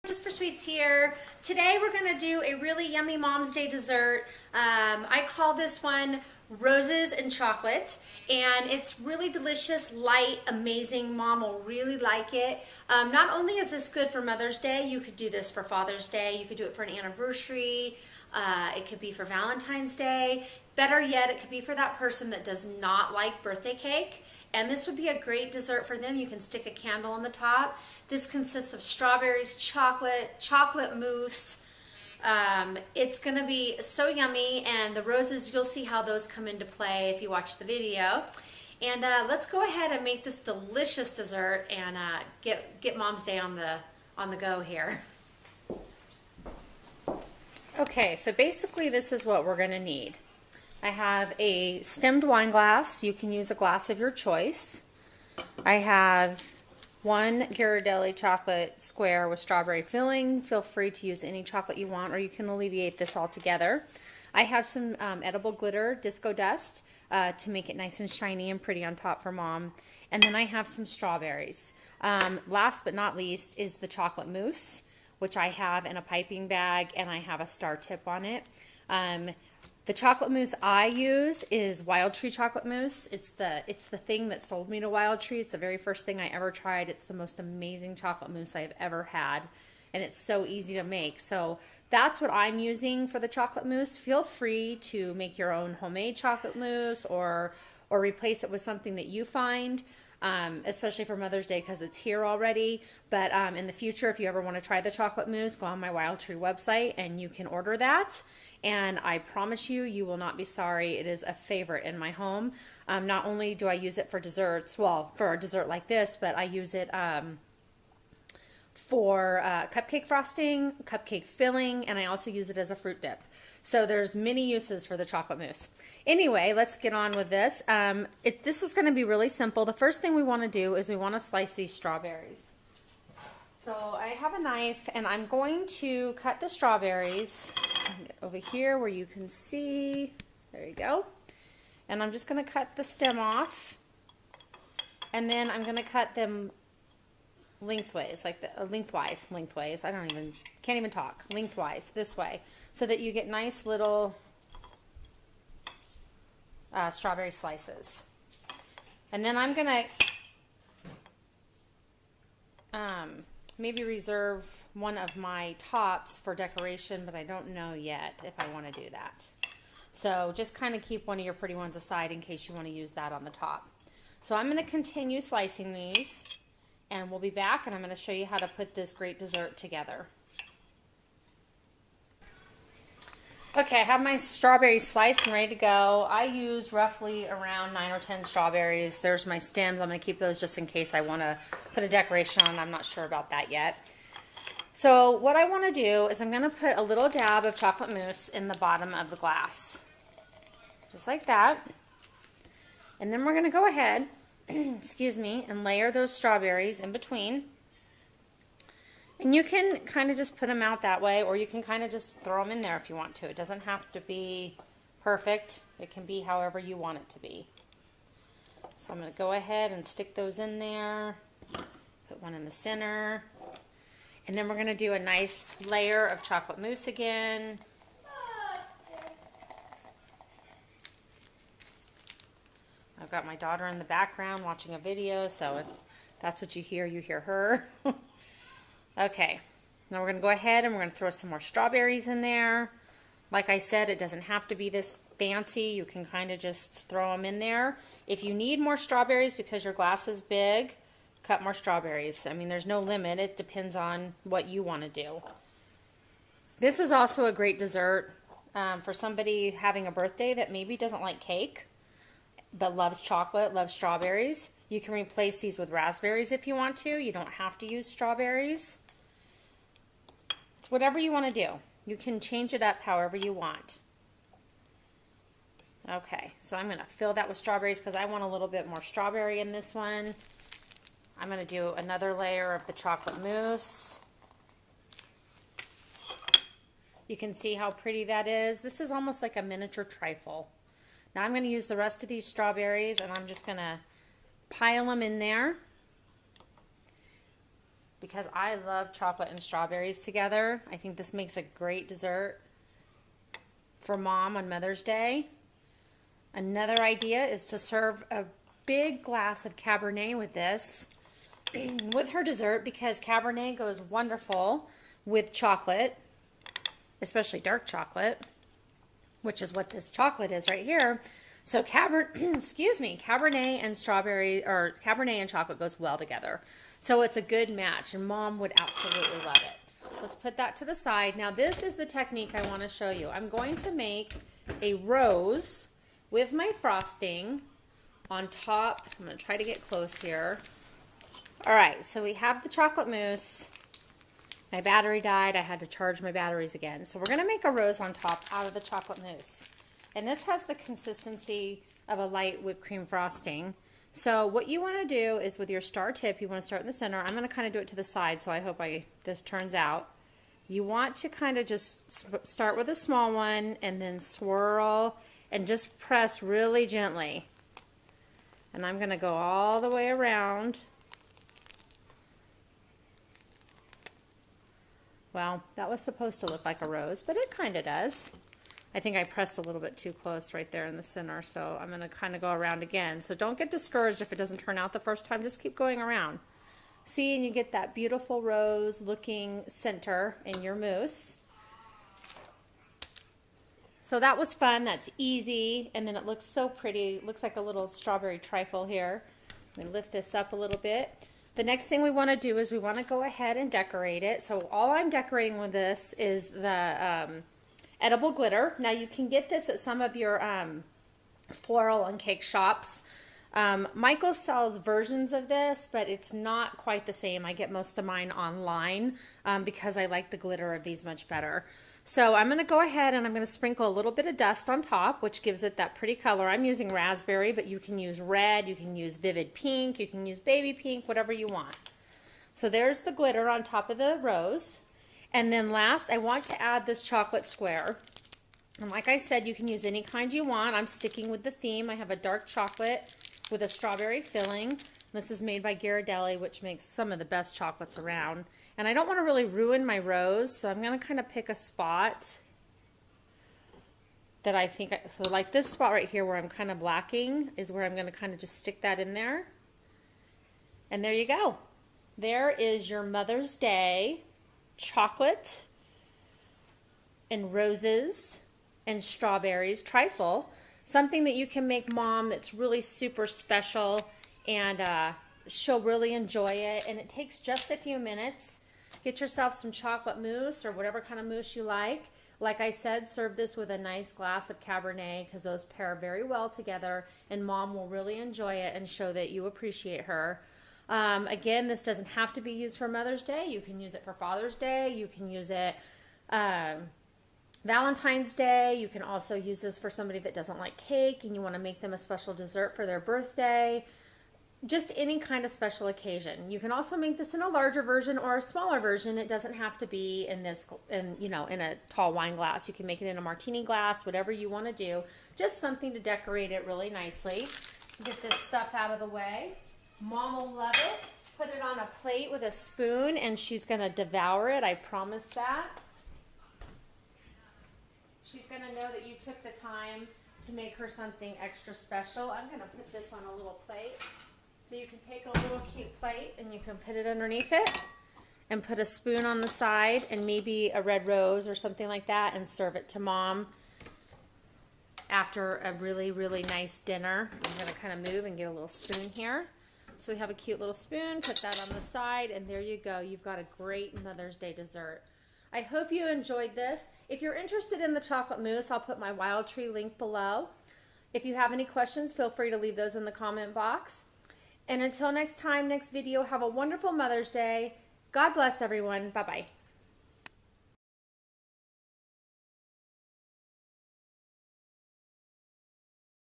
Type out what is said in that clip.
Jus4SweetZ here. Today we're going to do a really yummy Mom's Day dessert. I call this one roses and chocolate, and it's really delicious, light, amazing. Mom will really like it. Not only is this good for Mother's Day, you could do this for Father's Day, you could do it for an anniversary, it could be for Valentine's Day. Better yet, it could be for that person that does not like birthday cake. And this would be a great dessert for them. You can stick a candle on the top. This consists of strawberries, chocolate mousse. It's going to be so yummy, and the roses, you'll see how those come into play if you watch the video. And let's go ahead and make this delicious dessert and get Mom's Day on the go here. Okay, so basically this is what we're going to need. I have a stemmed wine glass. You can use a glass of your choice. I have one Ghirardelli chocolate square with strawberry filling. Feel free to use any chocolate you want, or you can alleviate this altogether. I have some edible glitter, disco dust, to make it nice and shiny and pretty on top for Mom. And then I have some strawberries. Last but not least is the chocolate mousse, which I have in a piping bag, and I have a star tip on it. The chocolate mousse I use is Wild Tree chocolate mousse. It's the thing that sold me to Wild Tree. It's the very first thing I ever tried. It's the most amazing chocolate mousse I've ever had, and it's so easy to make. So that's what I'm using for the chocolate mousse. Feel free to make your own homemade chocolate mousse or replace it with something that you find, especially for Mother's Day because it's here already. But in the future, if you ever want to try the chocolate mousse, go on my Wild Tree website and you can order that. And I promise you, you will not be sorry. It is a favorite in my home. Not only do I use it for desserts, well, for a dessert like this, but I use it for cupcake frosting, cupcake filling, and I also use it as a fruit dip. So there's many uses for the chocolate mousse. Anyway, let's get on with this. This is going to be really simple. The first thing we want to do is we want to slice these strawberries. So I have a knife, and I'm going to cut the strawberries over here where you can see. There you go. And I'm just going to cut the stem off, and then I'm going to cut them lengthways, like lengthways. I can't even talk. Lengthwise, this way, so that you get nice little strawberry slices. And then I'm going to maybe reserve one of my tops for decoration, but I don't know yet if I want to do that. So just kind of keep one of your pretty ones aside in case you want to use that on the top. So I'm going to continue slicing these, and we'll be back, and I'm going to show you how to put this great dessert together. Okay, I have my strawberries sliced and ready to go. I used roughly around 9 or 10 strawberries. There's my stems. I'm going to keep those just in case I want to put a decoration on. I'm not sure about that yet. So what I want to do is I'm going to put a little dab of chocolate mousse in the bottom of the glass. Just like that. And then we're going to go ahead, excuse me, and layer those strawberries in between. And you can kind of just put them out that way, or you can kind of just throw them in there if you want to. It doesn't have to be perfect. It can be however you want it to be. So I'm going to go ahead and stick those in there. Put one in the center. And then we're going to do a nice layer of chocolate mousse again. I've got my daughter in the background watching a video, so if that's what you hear her. Okay, now we're going to go ahead and we're going to throw some more strawberries in there. Like I said, it doesn't have to be this fancy. You can kind of just throw them in there. If you need more strawberries because your glass is big, cut more strawberries. I mean, there's no limit. It depends on what you want to do. This is also a great dessert for somebody having a birthday that maybe doesn't like cake, but loves chocolate, loves strawberries. You can replace these with raspberries if you want to. You don't have to use strawberries. It's whatever you want to do. You can change it up however you want. Okay, so I'm going to fill that with strawberries because I want a little bit more strawberry in this one. I'm going to do another layer of the chocolate mousse. You can see how pretty that is. This is almost like a miniature trifle. Now I'm going to use the rest of these strawberries, and I'm just going to pile them in there. because I love chocolate and strawberries together. I think this makes a great dessert for Mom on Mother's Day. Another idea is to serve a big glass of Cabernet with this, with her dessert, because Cabernet goes wonderful with chocolate, especially dark chocolate, which is what this chocolate is right here. So Cabernet and strawberry, or Cabernet and chocolate goes well together. So it's a good match, and Mom would absolutely love it. Let's put that to the side. Now this is the technique I want to show you. I'm going to make a rose with my frosting on top. I'm going to try to get close here. All right, so we have the chocolate mousse. My battery died. I had to charge my batteries again. So we're going to make a rose on top out of the chocolate mousse. And this has the consistency of a light whipped cream frosting. So what you want to do is with your star tip, you want to start in the center. I'm going to kind of do it to the side, so I hope this turns out. You want to kind of just start with a small one and then swirl and just press really gently. And I'm going to go all the way around. Well, that was supposed to look like a rose, but it kind of does. I think I pressed a little bit too close right there in the center, so I'm going to kind of go around again. So don't get discouraged if it doesn't turn out the first time. Just keep going around. See, and you get that beautiful rose looking center in your mousse. So that was fun. That's easy. And then it looks so pretty. It looks like a little strawberry trifle here. Let me lift this up a little bit. The next thing we want to do is we want to go ahead and decorate it. So all I'm decorating with this is the edible glitter. Now you can get this at some of your floral and cake shops. Michael sells versions of this, but it's not quite the same. I get most of mine online because I like the glitter of these much better. So I'm going to go ahead and I'm going to sprinkle a little bit of dust on top, which gives it that pretty color. I'm using raspberry, but you can use red, you can use vivid pink, you can use baby pink, whatever you want. So there's the glitter on top of the rose. And then last, I want to add this chocolate square. And like I said, you can use any kind you want. I'm sticking with the theme. I have a dark chocolate with a strawberry filling. This is made by Ghirardelli, which makes some of the best chocolates around. And I don't want to really ruin my rose, so I'm going to kind of pick a spot that I think, so like this spot right here where I'm kind of blacking is where I'm going to kind of just stick that in there. And there you go. There is your Mother's Day chocolate and roses and strawberries trifle. Something that you can make Mom that's really super special, and she'll really enjoy it. And it takes just a few minutes. Get yourself some chocolate mousse or whatever kind of mousse you like. Like I said, serve this with a nice glass of Cabernet because those pair very well together, and Mom will really enjoy it and show that you appreciate her. Again, this doesn't have to be used for Mother's Day. You can use it for Father's Day. You can use it Valentine's Day. You can also use this for somebody that doesn't like cake and you want to make them a special dessert for their birthday. Just any kind of special occasion. You can also make this in a larger version or a smaller version. It doesn't have to be in this, in a tall wine glass. You can make it in a martini glass, whatever you want to do. Just something to decorate it really nicely. Get this stuff out of the way. Mom will love it. Put it on a plate with a spoon and she's going to devour it. I promise that. She's going to know that you took the time to make her something extra special. I'm going to put this on a little plate. So you can take a little cute plate and you can put it underneath it and put a spoon on the side and maybe a red rose or something like that and serve it to Mom after a really, really nice dinner. I'm going to kind of move and get a little spoon here. So we have a cute little spoon, put that on the side, and there you go. You've got a great Mother's Day dessert. I hope you enjoyed this. If you're interested in the chocolate mousse, I'll put my Wild Tree link below. If you have any questions, feel free to leave those in the comment box. And until next time, next video, have a wonderful Mother's Day. God bless everyone. Bye-bye.